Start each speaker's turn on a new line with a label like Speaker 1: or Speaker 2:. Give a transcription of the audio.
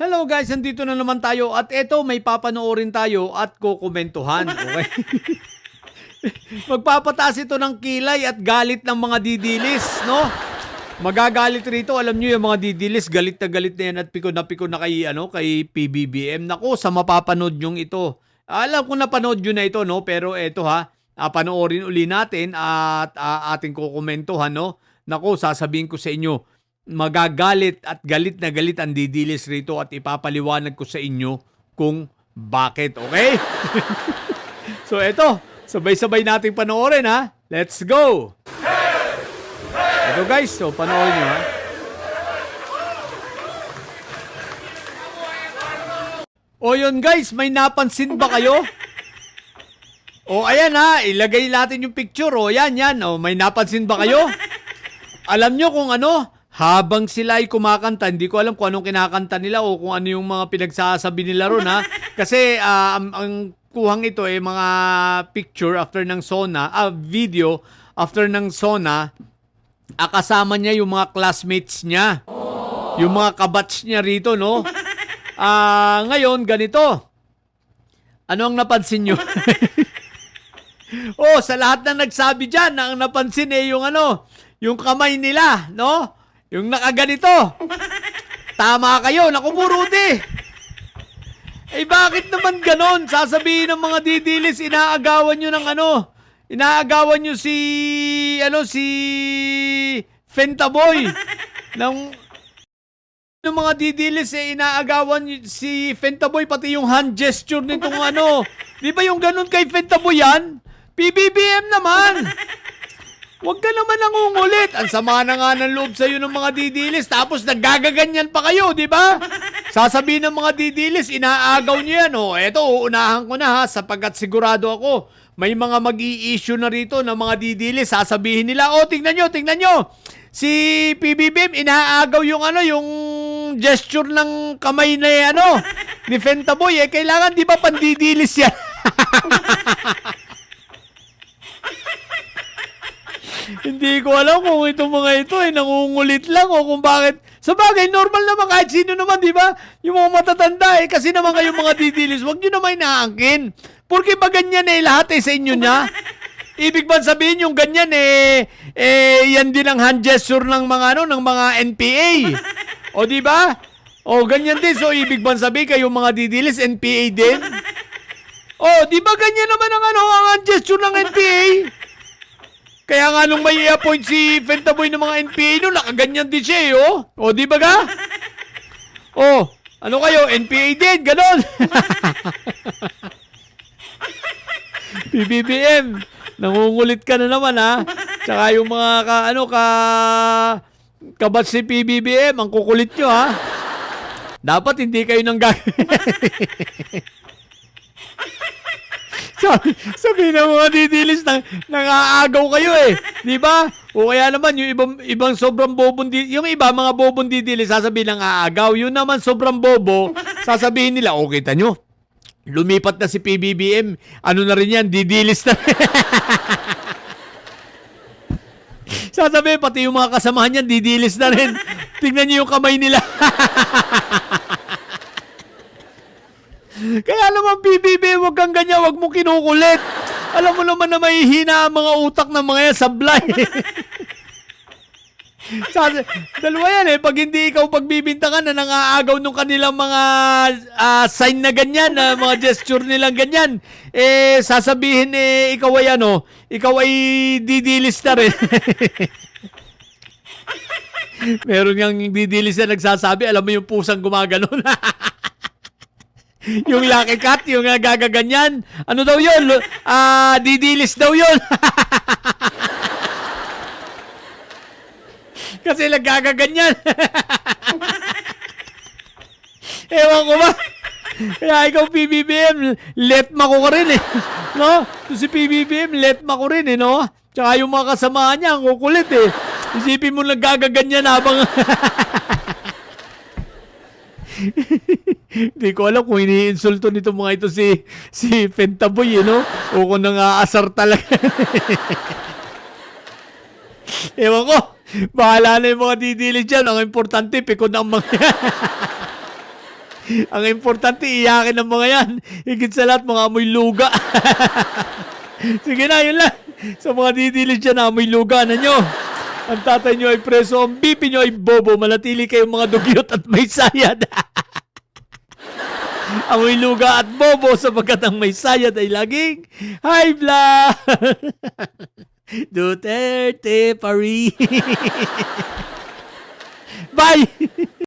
Speaker 1: Hello guys, nandito na naman tayo at eto may papanoorin tayo at kukomentuhan. Okay? Magpapataas ito ng kilay at galit ng mga didilis, no? Magagalit rito, alam niyo yung mga didilis, galit na yan at pikon na kay, kay PBBM. Nako, sa mapapanood yung ito. Alam ko napanood yun na ito, no? Pero eto panoorin uli natin at ating kukomentuhan, no? Nako, sasabihin ko sa inyo, magagalit at galit na galit ang didilis rito at ipapaliwanag ko sa inyo kung bakit, okay? So eto, sabay-sabay nating panoorin ha. Let's go! Ito guys, so panoorin nyo ha. O yun guys, may napansin ba kayo? O ayan ha, ilagay natin yung picture. O yan. O, may napansin ba kayo? Alam nyo kung habang sila ay kumakanta, hindi ko alam kung anong kinakanta nila o kung ano yung mga pinagsasabi nila ron ha. Kasi ang kuhang ito mga picture after ng SONA, video after ng SONA, kasama niya yung mga classmates niya. Yung mga kabatch niya rito, no? Ngayon, ganito. Ano ang napansin nyo? Sa lahat ng nagsabi dyan, ang napansin yung kamay nila, no? Yung nakaganito. Tama kayo, naku Rudy. Bakit naman ganon? Sasabihin ng mga didilis, inaagawan nyo ng inaagawan nyo si Fentaboy. Ng mga didilis, inaagawan nyo si Fentaboy, pati yung hand gesture nitong Di ba yung ganon kay Fentaboy yan? PBBM naman. Huwag ka naman nangungulit. Ang sama na nga ng loob sa'yo ng mga didilis. Tapos naggagaganyan pa kayo, di ba? Sasabihin ng mga didilis, inaagaw niyo yan. Eto, uunahan ko na sapagkat sigurado ako, may mga mag-i-issue na rito ng mga didilis. Sasabihin nila, tingnan nyo. Si PBBM, inaagaw yung yung gesture ng kamay na ni Fentaboy. Kailangan di ba pandidilis yan? Hindi ko alam kung itong mga ito nangungulit lang o kung bakit. Sa bagay, normal naman kahit sino naman, di ba? Yung mga matatanda kasi naman kayong mga didilis, huwag nyo naman inaangkin. Porque ba ganyan lahat sa inyo niya? Ibig ba sabihin yung ganyan yan din ang hand gesture ng mga ng mga NPA. O di ba? O ganyan din. So ibig ba sabihin kayong mga didilis NPA din? O di ba ganyan naman ang ang hand gesture ng NPA? Kaya nga nung may i-appoint si Fentaboy ng mga NPA nakaganyan din siya O, di ba ga? Ano kayo? NPA din, ganon. PBBM, nangungulit ka na naman Tsaka yung mga kabat si PBBM, ang kukulit nyo Dapat hindi kayo nang Sabi ng mga didilis nangaagaw kayo di ba? O kaya naman yung ibang sobrang bobong yung iba mga bobong didilis sasabihin ng aagaw. Yun naman sobrang bobo, sasabihin nila, kita nyo, lumipat na si PBBM. Ano na rin yan, didilis na. Sasabihin pati yung mga kasamahan niyan, didilis na rin. Tingnan nyo yung kamay nila. Kaya naman PBB, huwag kang ganyan, huwag mo kinukulit. Alam mo naman na mahihina ang mga utak ng mga yan, sablay. Dalawa yan pag hindi ikaw pagbibintangan na nangaagaw nung kanilang mga sign na ganyan, mga gesture nilang ganyan, sasabihin ikaw ay ikaw ay didilis na rin. Meron yung didilis na nagsasabi, alam mo yung pusang gumaganon. Yung lucky cat, yung gagaganyan. Ano daw yun? Didilis daw yun. Kasi nagagaganyan. Ewan ko ba? Kaya ikaw PBBM, letma ko rin No? Si PBBM, letma ko rin no? Tsaka yung mga kasamahan niya, ang kukulit Isipin mo nagagaganyan habang... Hindi ko alam kung iniinsulto nito mga ito si Fentaboy, o kung nang-aasar talaga. Ewan ko, bahala na yung mga didilis dyan. Ang importante, pikon ang mga... Ang importante, iyakin ng mga yan. Higit sa lahat, mga amoy luga. Sige na, yun lang. Sa mga didilis dyan na amoy luga na nyo. Ang tatay nyo ay preso, ang bibi nyo ay bobo. Manatili kayong mga dugyot at may sayad. Amoy luga at bobo sapagkat ang may sayad ay laging high blood. Duterte Paris. Bye!